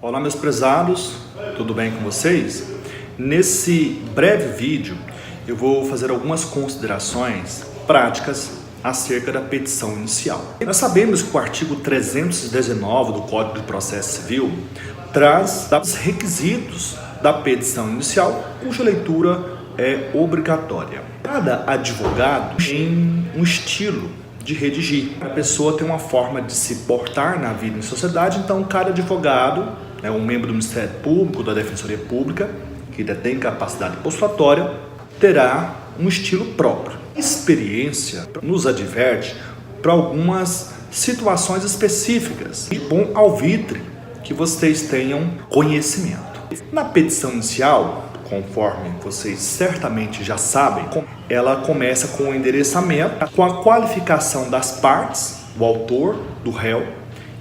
Olá meus prezados, tudo bem com vocês? Nesse breve vídeo eu vou fazer algumas considerações práticas acerca da petição inicial. Nós sabemos que o artigo 319 do Código de Processo Civil traz os requisitos da petição inicial, cuja leitura é obrigatória. Cada advogado tem um estilo de redigir. A pessoa tem uma forma de se portar na vida em sociedade, então cada advogado, um membro do Ministério Público, da Defensoria Pública, que detém capacidade postulatória, terá um estilo próprio. A experiência nos adverte para algumas situações específicas. De bom alvitre que vocês tenham conhecimento. Na petição inicial, conforme vocês certamente já sabem, ela começa com o endereçamento, com a qualificação das partes, o autor, do réu,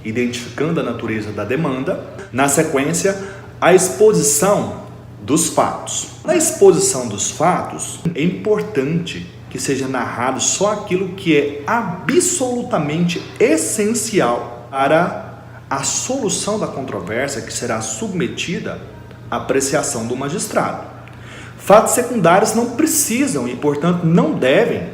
identificando a natureza da demanda. Na sequência, a exposição dos fatos. Na exposição dos fatos, é importante que seja narrado só aquilo que é absolutamente essencial para a solução da controvérsia que será submetida à apreciação do magistrado. Fatos secundários não precisam e, portanto, não devem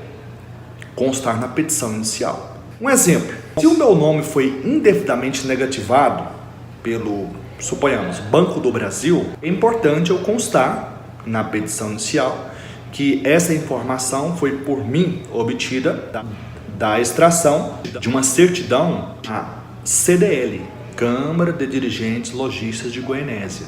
constar na petição inicial. Um exemplo: se o meu nome foi indevidamente negativado pelo, suponhamos, Banco do Brasil, é importante eu constar na petição inicial que essa informação foi por mim obtida da extração de uma certidão à CDL, Câmara de Dirigentes Lojistas de Goianésia.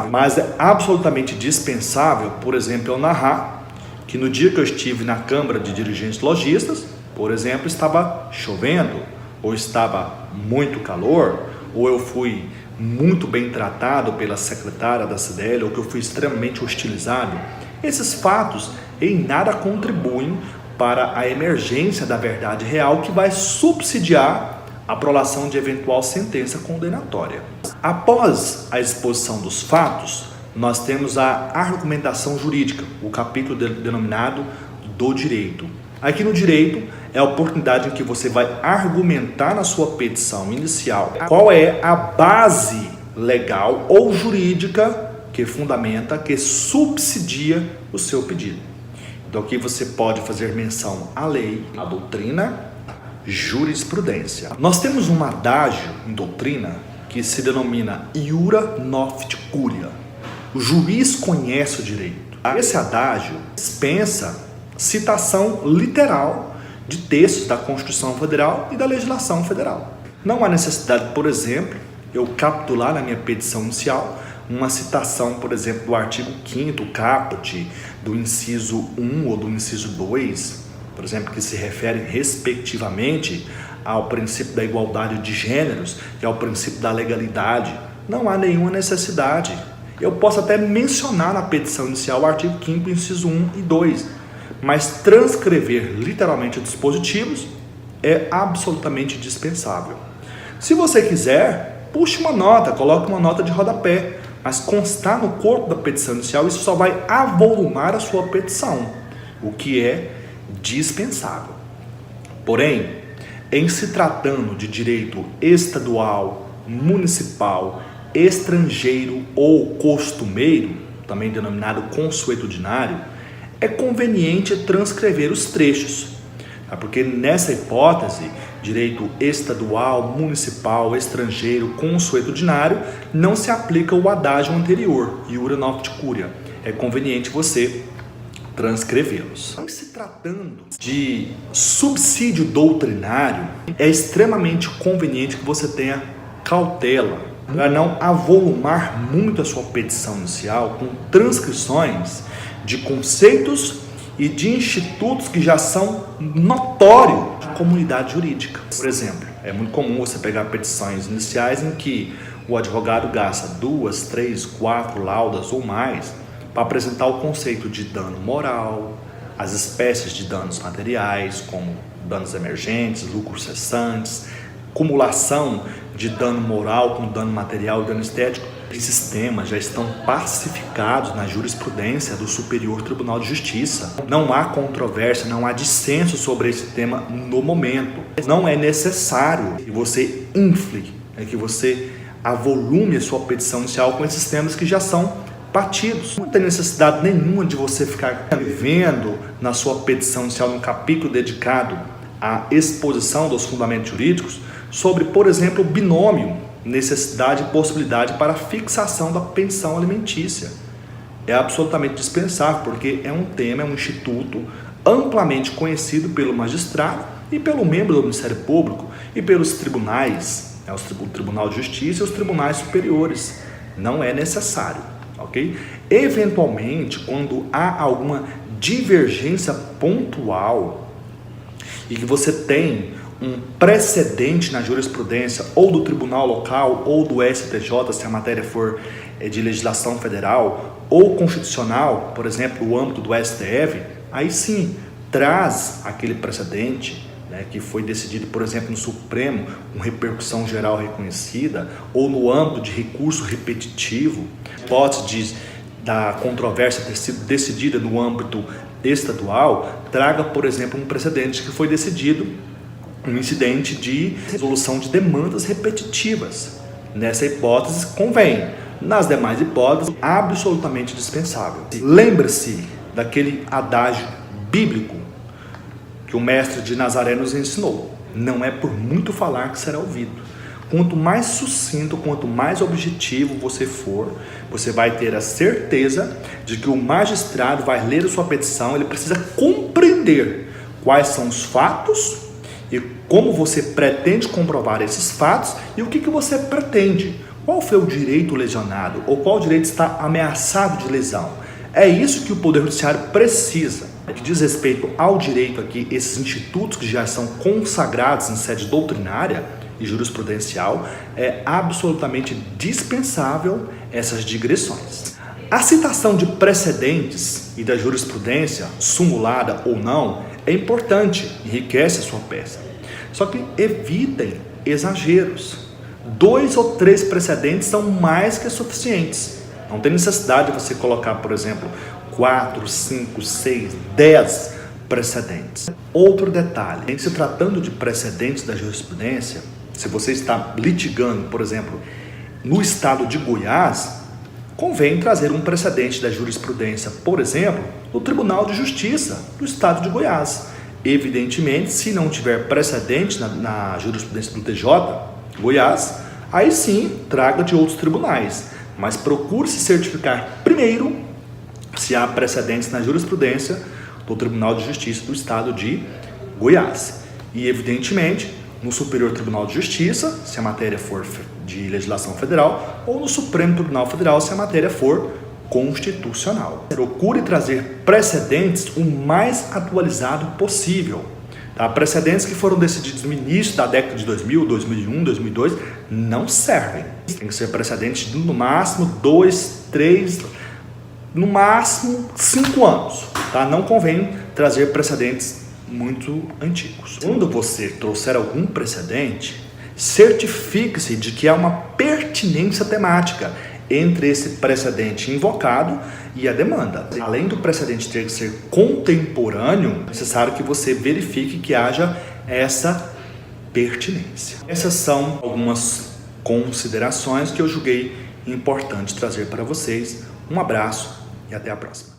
Mas é absolutamente dispensável, por exemplo, eu narrar que no dia que eu estive na Câmara de Dirigentes Lojistas, por exemplo, estava chovendo, ou estava muito calor, ou eu fui muito bem tratado pela secretária da CDL, ou que eu fui extremamente hostilizado. Esses fatos em nada contribuem para a emergência da verdade real que vai subsidiar a prolação de eventual sentença condenatória. Após a exposição dos fatos, nós temos a argumentação jurídica, o capítulo denominado do direito. Aqui no direito é a oportunidade em que você vai argumentar na sua petição inicial qual é a base legal ou jurídica que fundamenta, que subsidia o seu pedido. Então aqui você pode fazer menção à lei, à doutrina, jurisprudência. Nós temos um adágio em doutrina que se denomina iura nocte curia. O juiz conhece o direito. Esse adágio dispensa citação literal de textos da Constituição Federal e da legislação federal. Não há necessidade, por exemplo, eu capitular na minha petição inicial uma citação, por exemplo, do artigo 5º caput, do inciso 1 ou do inciso 2, por exemplo, que se refere respectivamente ao princípio da igualdade de gêneros e ao princípio da legalidade. Não há nenhuma necessidade. Eu posso até mencionar na petição inicial o artigo 5º, inciso 1 e 2, mas transcrever literalmente dispositivos é absolutamente dispensável. Se você quiser, puxe uma nota, coloque uma nota de rodapé, mas constar no corpo da petição inicial, isso só vai avolumar a sua petição, o que é dispensável. Porém, em se tratando de direito estadual, municipal, estrangeiro ou costumeiro, também denominado consuetudinário, é conveniente transcrever os trechos, porque nessa hipótese, direito estadual, municipal, estrangeiro, consuetudinário, não se aplica o adágio anterior, iura nocte curia. É conveniente você transcrevê-los. Em se tratando de subsídio doutrinário, é extremamente conveniente que você tenha cautela para não avolumar muito a sua petição inicial com transcrições de conceitos e de institutos que já são notórios de comunidade jurídica. Por exemplo, é muito comum você pegar petições iniciais em que o advogado gasta 2, 3, 4 laudas ou mais para apresentar o conceito de dano moral, as espécies de danos materiais, como danos emergentes, lucros cessantes, cumulação de dano moral com dano material e dano estético. Esses temas já estão pacificados na jurisprudência do Superior Tribunal de Justiça. Não há controvérsia, não há dissenso sobre esse tema no momento. Não é necessário que você infle, que você avolume a sua petição inicial com esses temas que já são batidos. Não tem necessidade nenhuma de você ficar vendo na sua petição inicial um capítulo dedicado à exposição dos fundamentos jurídicos sobre, por exemplo, o binômio necessidade e possibilidade para a fixação da pensão alimentícia. É absolutamente dispensável, porque é um tema, é um instituto amplamente conhecido pelo magistrado e pelo membro do Ministério Público e pelos tribunais, o Tribunal de Justiça e os tribunais superiores. Não é necessário, ok? Eventualmente, quando há alguma divergência pontual e que você tem um precedente na jurisprudência ou do tribunal local ou do STJ, se a matéria for de legislação federal ou constitucional, por exemplo, o âmbito do STF, aí sim, traz aquele precedente, né, que foi decidido, por exemplo, no Supremo, com repercussão geral reconhecida, ou no âmbito de recurso repetitivo, hipótese da controvérsia ter sido decidida no âmbito estadual, traga, por exemplo, um precedente que foi decidido um incidente de resolução de demandas repetitivas. Nessa hipótese, convém. Nas demais hipóteses, absolutamente dispensável. Lembre-se daquele adágio bíblico que o mestre de Nazaré nos ensinou. Não é por muito falar que será ouvido. Quanto mais sucinto, quanto mais objetivo você for, você vai ter a certeza de que o magistrado vai ler a sua petição, ele precisa compreender quais são os fatos e como você pretende comprovar esses fatos e o que você pretende. Qual foi o direito lesionado ou qual direito está ameaçado de lesão? É isso que o Poder Judiciário precisa. Que diz respeito ao direito aqui, esses institutos que já são consagrados em sede doutrinária e jurisprudencial, é absolutamente dispensável essas digressões. A citação de precedentes e da jurisprudência, sumulada ou não, é importante, enriquece a sua peça. Só que evitem exageros. 2 ou 3 precedentes são mais que suficientes. Não tem necessidade de você colocar, por exemplo, 4, 5, 6, 10 precedentes. Outro detalhe, em se tratando de precedentes da jurisprudência, se você está litigando, por exemplo, no estado de Goiás, convém trazer um precedente da jurisprudência, por exemplo, no Tribunal de Justiça do estado de Goiás. Evidentemente, se não tiver precedente na jurisprudência do TJ, Goiás, aí sim, traga de outros tribunais. Mas procure se certificar primeiro se há precedentes na jurisprudência do Tribunal de Justiça do estado de Goiás. E, evidentemente, no Superior Tribunal de Justiça, se a matéria for de legislação federal, ou no Supremo Tribunal Federal, se a matéria for constitucional. Procure trazer precedentes o mais atualizado possível. Tá? Precedentes que foram decididos no início da década de 2000, 2001, 2002, não servem. Tem que ser precedentes de no máximo 2, 3, no máximo 5 anos. Tá? Não convém trazer precedentes muito antigos. Quando você trouxer algum precedente, certifique-se de que há uma pertinência temática entre esse precedente invocado e a demanda. Além do precedente ter que ser contemporâneo, é necessário que você verifique que haja essa pertinência. Essas são algumas considerações que eu julguei importante trazer para vocês. Um abraço e até a próxima.